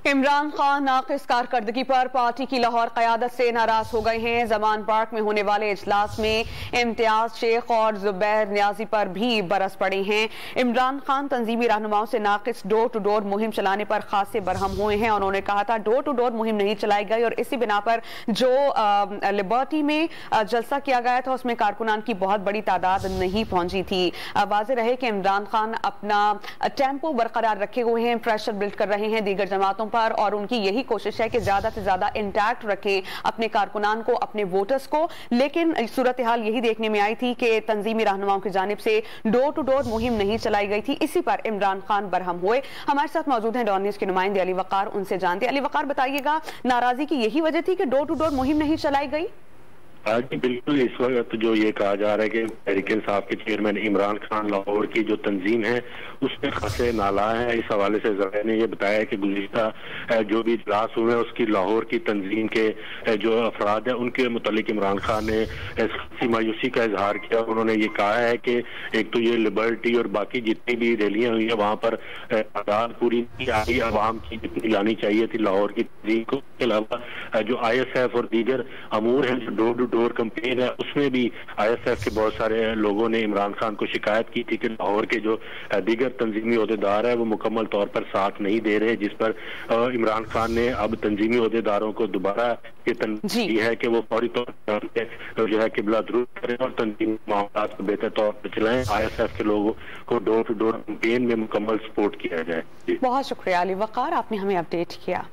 इमरान खान नाक़िस कारकर्दगी पर पार्टी की लाहौर क़यादत से नाराज हो गए हैं। जमान पार्क में होने वाले इजलास में इम्तियाज शेख और जुबैर न्याजी पर भी बरस पड़े हैं। इमरान खान तंजीमी रहनुमाओं से नाक़िस डोर टू डोर मुहिम चलाने पर खासे बरहम हुए हैं। उन्होंने कहा था डोर टू डोर मुहिम नहीं चलाई गई और इसी बिना पर जो लिबर्टी में जलसा किया गया था उसमें कारकुनान की बहुत बड़ी तादाद नहीं पहुंची थी। वाज़े रहे कि इमरान खान अपना टेम्पो बरकरार रखे हुए हैं, प्रेशर बिल्ड कर रहे हैं दीगर जमातों पर और उनकी यही कोशिश है कि ज्यादा से ज्यादा इंटैक्ट रखें अपने कारकुनान को, अपने वोटर्स को। लेकिन सूरत हाल यही देखने में आई थी कि तंजीमी रहनुमाओं की जानिब से डोर टू डोर मुहिम नहीं चलाई गई थी। इसी पर इमरान खान बरहम हुए। हमारे साथ मौजूद हैं डॉन न्यूज़ के नुमाइंदे अली वकार, उनसे जानते हैं। अली वकार, बताइएगा, नाराजगी की यही वजह थी कि डोर टू डोर मुहिम नहीं चलाई गई? जी बिल्कुल। इस वक्त जो ये कहा जा रहा है कि तहरीक इंसाफ के चेयरमैन इमरान खान लाहौर की जो तंजीम है उसमें खासे नाला है। इस हवाले से ज़राए ने यह बताया कि गुज़िश्ता जो भी इजलास हुए हैं उसकी लाहौर की तंजीम के जो अफराद है उनके मुतालिक इमरान खान ने खासी मायूसी का इजहार किया। उन्होंने ये कहा है कि एक तो ये लिबर्टी और बाकी जितनी भी रैलियां हुई है वहाँ पर तादाद पूरी नहीं आई आवाम की जितनी लानी चाहिए थी लाहौर की तंजीम को। इसके अलावा जो ISF और दीगर अमूर है, जो डोर टू डोर कैंपेन है, उसमें भी ISF के बहुत सारे लोगों ने इमरान खान को शिकायत की थी कि लाहौर के जो दीगर तंजीमी ओहदेदार है वो मुकम्मल तौर पर साथ नहीं दे रहे, जिस पर इमरान खान ने अब तंजीमी ओहदेदारों को दोबारा ये तनकीद की है कि वो फौरी तौर पर जो है किबला दुरुस्त करें और तंजीमी मामला को बेहतर तौर पर चलाएं। ISF के लोगों को डोर टू डोर कैंपेन में मुकम्मल सपोर्ट किया जाए। बहुत शुक्रिया अली वकार, आपने हमें अपडेट किया।